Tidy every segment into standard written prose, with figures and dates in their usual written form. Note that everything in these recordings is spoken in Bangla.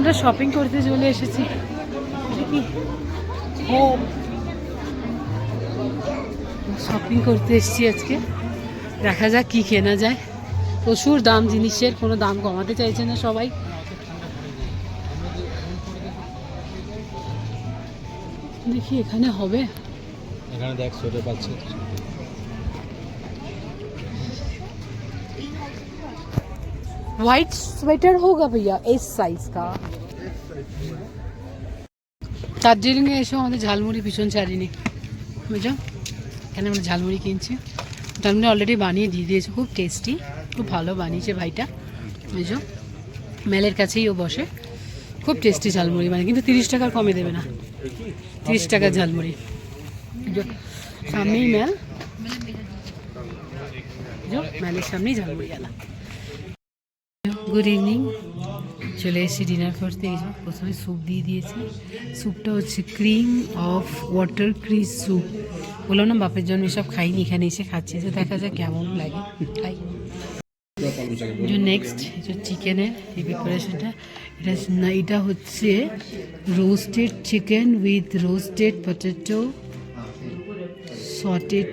আমরা শপিং করতে চলে এসেছি। কি শপিং করতে এসেছি আজকে, দেখা যাক কি কেনা যায়। প্রচুর দাম জিনিসের, কোনো দাম কমাতে চাইছে না সবাই। দেখি এখানে হবে, এখানে দেখ সোয়েটার পাচ্ছে। व्हाइट स्वेटर होगा भैया इस साइज का। দার্জিলিংয়ে এসেও আমাদের ঝালমুড়ি ভীষণ ছাড়িনি, বুঝো। এখানে আমরা ঝালমুড়ি কিনছি, ঝালমুড়ি অলরেডি বানিয়ে দিয়ে দিয়েছে, খুব টেস্টি, খুব ভালো বানিয়েছে ভাইটা, বুঝো। মেলের কাছেই ও বসে, খুব টেস্টি ঝালমুড়ি মানে, কিন্তু 30 টাকার কমে দেবে না, 30 টাকার ঝালমুড়ি। সামনেই মেল, মেলের সামনেই ঝালমুড়ি গেলা। গুড ইভিনিং, চলে এসেছি ডিনার করতে। এই যে প্রথমে স্যুপ দিয়ে দিয়েছে, স্যুপটা হচ্ছে cream of watercress soup. বললাম না বাপের জন্য এসব খাইনি, এখানে এসে খাচ্ছি, তো দেখা যাক কেমন লাগে, খাই। যে নেক্সট চিকেনের এই প্রিপারেশনটা, এটা হচ্ছে roasted chicken with roasted potato, sauteed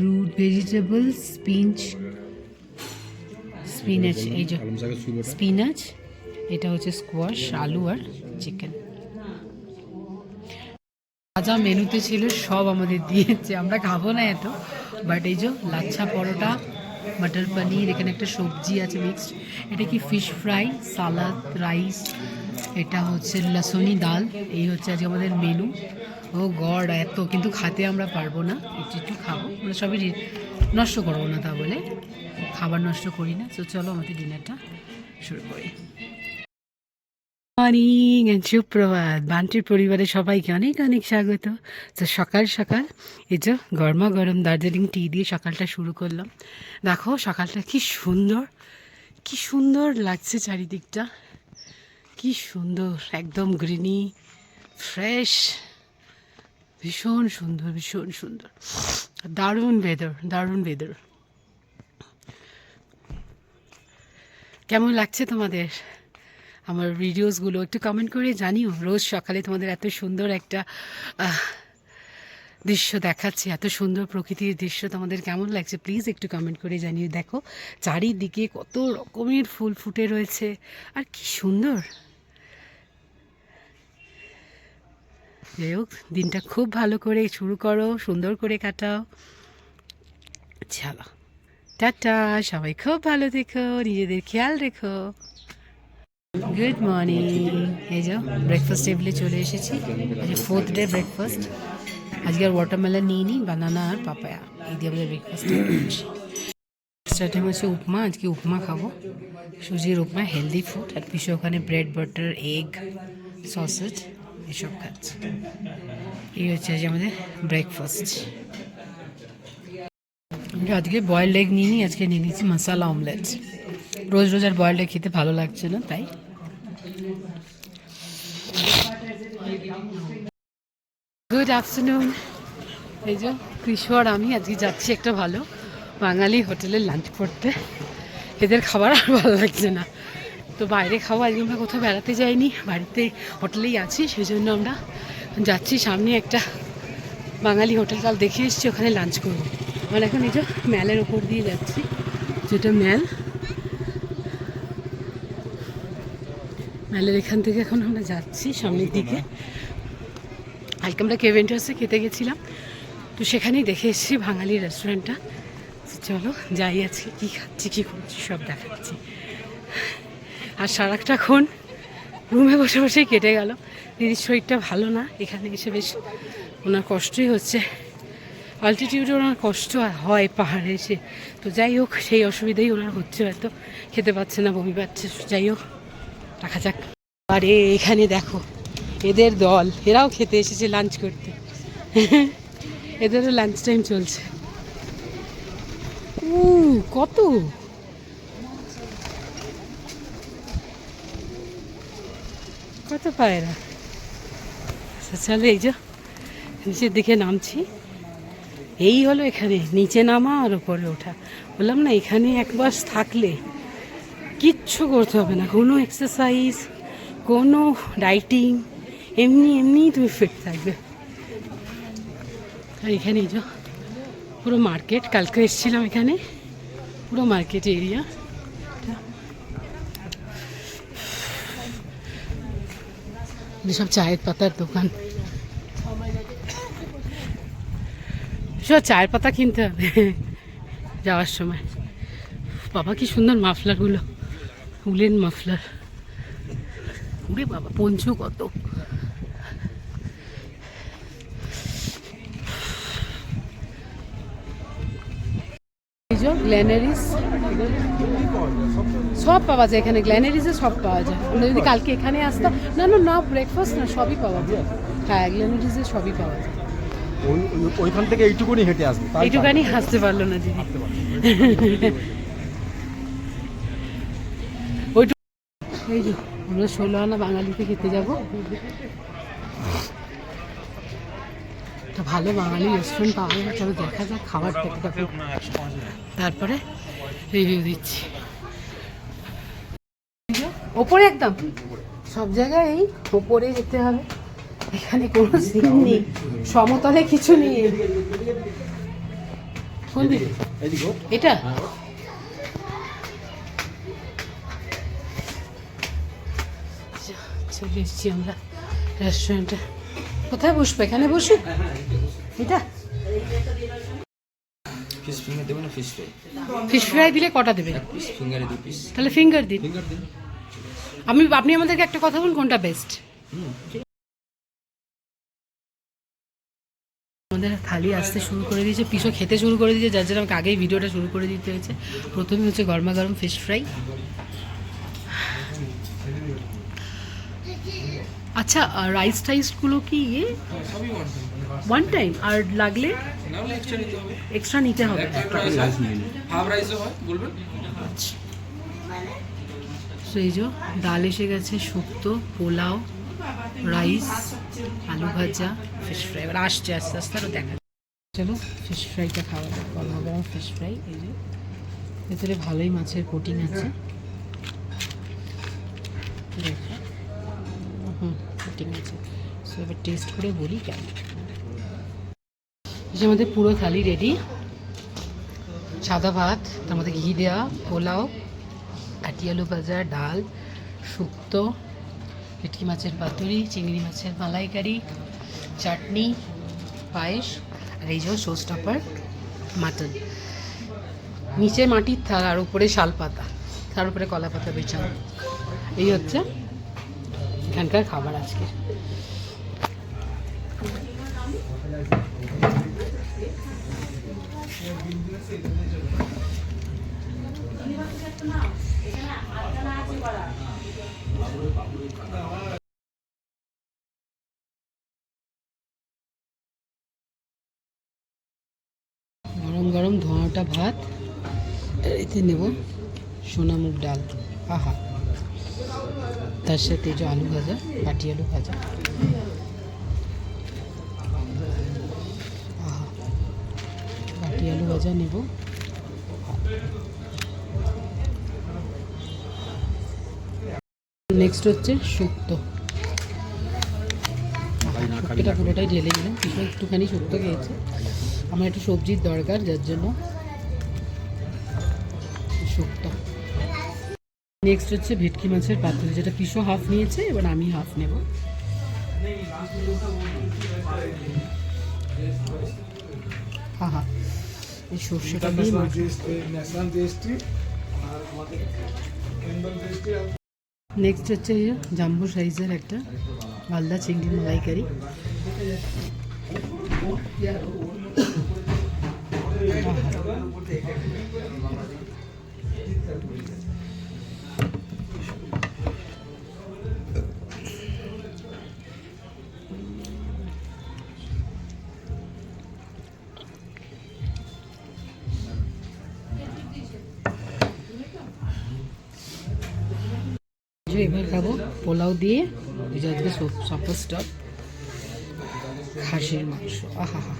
root vegetables, spinach, এই যে স্পিনাচ, এটা হচ্ছে স্কোয়াশ, আলু আর চিকেন। ভাজা মেনুতে ছিল, সব আমাদের দিয়েছে, আমরা খাবো না এত, বাট এই যে লাচ্ছা পরোটা, মটর পনির, এখানে একটা সবজি আছে মিক্সড, এটা কি ফিশ ফ্রাই, সালাদ, রাইস, এটা হচ্ছে লসুনি ডাল। এই হচ্ছে আজকে আমাদের মেনু। ও গড, এত কিন্তু খেতে আমরা পারবো না, একটু একটু খাবো, আমরা সবই নষ্ট করবো না, তা বলে খাবার নষ্ট করি না। তো চলো আমাদের ডিনারটা শুরু করি। মর্নিং অ্যান্ড সুপ্রভাত, বান্টির পরিবারের সবাইকে অনেক অনেক স্বাগত। তো সকাল সকাল এই যে গরমা গরম দার্জিলিং টি দিয়ে সকালটা শুরু করলাম। দেখো সকালটা কি সুন্দর, কি সুন্দর লাগছে চারিদিকটা, কি সুন্দর, একদম গ্রিনি, ফ্রেশ, ভীষণ সুন্দর, ভীষণ সুন্দর, দারুণ ওয়েদার, দারুণ ওয়েদার। কেমন লাগছে তোমাদের আমার ভিডিওসগুলো? একটু কমেন্ট করে জানিও। রোজ সকালে তোমাদের এত সুন্দর একটা দৃশ্য দেখাচ্ছি, এত সুন্দর প্রকৃতির দৃশ্য, তোমাদের কেমন লাগছে প্লিজ একটু কমেন্ট করে জানিয়ে। দেখো চারিদিকে কত রকমের ফুল ফুটে রয়েছে, আর কি সুন্দর। যাই হোক, দিনটা খুব ভালো করে শুরু করো, সুন্দর করে কাটাও। চলো টাটা, সবাই খুব ভালো থেকো, নিজেদের খেয়াল রেখো। গুড মর্নিং, এই যাও ব্রেকফাস্ট টেবিলে চলে এসেছি। আজকে 4th ডে ব্রেকফাস্ট। আজকে আর ওয়াটারমেলন নিই নি, বানানা আর পাপায়া, এই দিয়ে আমাদের ব্রেকফাস্ট স্টার্টিং হচ্ছে উপমা। আজকে উপমা খাবো, সুজির উপমা, হেলদি ফুড। আর পিছু ওখানে ব্রেড, বাটার, এগ, সসেজ এসব খাচ্ছে। এই হচ্ছে আজকে আমাদের ব্রেকফাস্ট। আজকে বয়েলড এগ নিয়ে নিই, আজকে নিয়ে নিচ্ছি মশালা অমলেট। রোজ রোজ আর বয়েলড এগ খেতে ভালো লাগছে না, তাই। গুড আফটারনুন, এই যে কৃষ্ণ আর আমি আজকে যাচ্ছি একটা ভালো বাঙালি হোটেলে লাঞ্চ করতে। এদের খাবার আর ভালো লাগছে না, তো বাইরে খাওয়া। আজকে আমরা কোথাও বেড়াতে যাইনি, বাড়িতে হোটেলেই আছি, সেই জন্য আমরা যাচ্ছি সামনে একটা বাঙালি হোটেল, কাল দেখে এসেছি, ওখানে লাঞ্চ করবো। আমরা এখন এই যে ম্যালের ওপর দিয়ে যাচ্ছি, যেটা ম্যালের এখান থেকে এখন আমরা যাচ্ছি সামনের দিকে। কালকে আমরা কেভেন্টার্সে খেতে গেছিলাম, তো সেখানেই দেখে এসেছি বাঙালি রেস্টুরেন্টটা। চলো যাই, আজকে কী খাচ্ছি, কী করছি সব দেখাচ্ছি। আর সারাটাক্ষণ রুমে বসে বসেই কেটে গেল। দিদির শরীরটা ভালো না, এখানে এসে বেশ ওনার কষ্টই হচ্ছে, অল্টিটিউডে ওনার কষ্ট হয় পাহাড়ে এসে। তো যাই হোক, সেই অসুবিধাই ওনার হচ্ছে, হয়তো খেতে পাচ্ছে না, বমি পাচ্ছে। যাই হোক, দেখা যাক। আর এখানে দেখো এদের দল, এরাও খেতে এসেছে লাঞ্চ করতে, এদেরও লাঞ্চ টাইম চলছে। কত কত পায়রা। চলো এই যে নিচের দিকে নামছি। এই হলো এখানে নিচে নামা আর উপরে ওঠা। বললাম না, এখানে একবার থাকলে কিচ্ছু করতে হবে না, কোনো এক্সারসাইজ, কোনো ডাইটিং, এমনি এমনি তুমি ফিট থাকবে। আর এখানেই যা পুরো মার্কেট, কালকে এসেছিলাম এখানে, পুরো মার্কেট এরিয়া। সব চায়ের পাতার দোকান, সব চায়ের পাতা কিনতে হবে যাওয়ার সময়। বাবা কি সুন্দর মাফলারগুলো, উলেন মাফলার। উরে বাবা, পঞ্চু কত! গ্ল্যানারিস সব পাওয়া যায় এখানে, গ্ল্যানারিসে সব পাওয়া যায়। আমরা যদি কালকে এখানে আসতাম, না না না, ব্রেকফাস্ট না, সবই পাওয়া যায়। হ্যাঁ, গ্ল্যানারিসে সবই পাওয়া যায়। ওইখান থেকে এইটুকুনি হেঁটে আসবে, এইটুখানি হাসতে পারলো না দিদি। ওইটুকু এই যে আমরা 16 আনা বাঙালিতে খেতে যাবো। একটা ভালো বাঙালি রেস্টুরেন্ট পাওয়া যায়, চলো দেখা যাক খাবারটা কীরকম, তারপরে রিভিউ দিচ্ছি। ওপরে একদম সব জায়গায় এই ওপরে যেতে হবে, এখানে কোনো সিন নেই, সমতলে কিছু নেই। কোন দিকে? এটা চলে এসছি আমরা রেস্টুরেন্টে। কোথায় বসবো? এখানে বসি? এটা ফিশ ফিঙ্গার দেবেন না ফিশ ফ্রাই? ফিশ ফ্রাই দিলে কটা দেবে? পিস ফিঙ্গারে 2 পিস। তাহলে ফিঙ্গার দিন। আপনি আমাদেরকে একটা কথা বলুন, কোনটা বেস্ট? আমাদের থালি আসতে শুরু করে দিয়েছে, পিসও খেতে শুরু করে দিয়েছে, যার জন্য আমাকে আগেই ভিডিওটা শুরু করে দিতে হয়েছে। প্রথমে হচ্ছে গরমা গরম ফিশ ফ্রাই। আচ্ছা, রাইস টাইসগুলো কি ওয়ান টাইম? আর লাগলে এক্সট্রা নিতে হবে? হাফ রাইসও হয়, বলবেন। আচ্ছা, এই যে ডাল এসে গেছে, শুক্তো, পোলাও, রাইস, আলু ভাজা, ফিশ ফ্রাই। এবার আসছে আস্তে আস্তে, আরও দেখা। চলো ফিশ ফ্রাইটা খাওয়া যাক, গরম গরম ফিশ ফ্রাই। এই যে ভেতরে ভালোই মাছের কোটিং আছে, দেখো। কোটিং আছে। সো এবার টেস্ট করে বলি কেমন। এই যে আমাদের পুরো থালি রেডি। সাদা ভাত, তার মধ্যে ঘি দেওয়া, পোলাও, কাটি আলু ভাজা, ডাল, শুক্তো, ভেটকি মাছের পাতুরি, চিংড়ি মাছের মালাইকারি, চাটনি, পায়েস, আর এই যে শো স্টপার মাটন। নিচে মাটির থাল আর উপরে শাল পাতা, তার উপরে কলা পাতা বেছানো। এই হচ্ছে এখানকার খাবার আজকে। গরম গরম ধোঁয়াটা ভাত, এতে নেব সোনামুগ ডাল, আহা, তার সাথে যে আলু ভাজা, কাটি আলু ভাজা, আহা, কাটি আলু ভাজা নেব। নেক্সট হচ্ছে শুক্তো। শুক্তোটা পুরোটাই ঢেলে দিলাম, কিছু একটুখানি শুক্তো খেয়েছে, আমার একটু সবজির দরকার, যার জন্য শুক্তো। নেক্সট হচ্ছে ভেটকি মাছের পাতুরি, যেটা পিসো হাফ নিয়েছে, এবার আমি হাফ নেব। আহা, এই সর্ষেটা দিয়ে নেক্সট হচ্ছে জাম্বো সাইজের একটা মালদা চিংড়ি মালাইকারি। এবার খাবো পোলাও দিয়ে, আজকে সাপোজ স্টপ খাসির মাংস। আহা হা,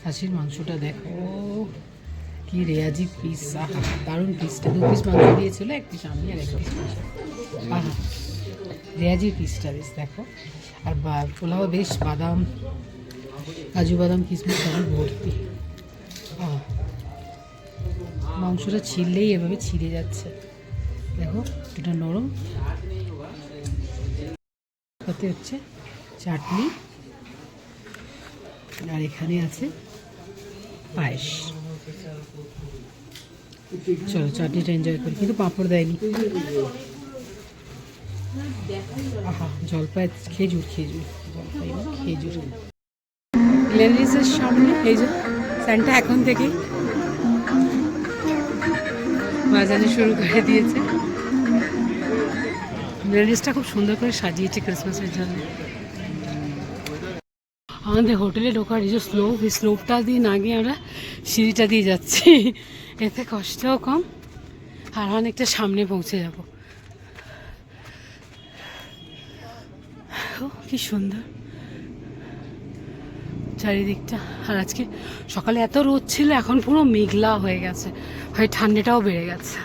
খাসির মাংসটা দেখো কি রেয়াজি পিস, আহা দারুণ পিসটা, 2 পিস মাংস দিয়েছিল, 1 পিস আমি আর 1 পিস আহা রেয়াজি পিসটা বেশ দেখো। আর পোলাও বেশ বাদাম, কাজু বাদাম কিশমিশ সবই ভর্তি। আহা মাংসটা ছিললেই এভাবে ছিঁড়ে যাচ্ছে, দেখো এটা নরম। সাথে হচ্ছে চাটনি, আর এখানে আছে পায়েস। চলো চাটনিটা এনজয় করি, কিন্তু পাঁপড় দেয়নি। আহা জলপাই, খেজুর খেজুর জলপাই না খেজুর। গ্লেনারিসের সামনে এই যে স্যান্টা এখন থেকেই বাজানো শুরু করে দিয়েছে। গ্লেনারিসটা খুব সুন্দর করে সাজিয়েছে ক্রিসমাসের জন্য। আমাদের হোটেলে ঢোকার এই যে স্লোপ, এই স্লোপটা দিয়ে না গিয়ে আমরা সিঁড়িটা দিয়ে যাচ্ছি, এতে কষ্টও কম আর অনেকটা সামনে পৌঁছে যাব। ও কি সুন্দর চারিদিকটা। আর আজকে সকালে এত রোদ ছিল, এখন পুরো মেঘলা হয়ে গেছে, হয় ঠান্ডাটাও বেড়ে গেছে।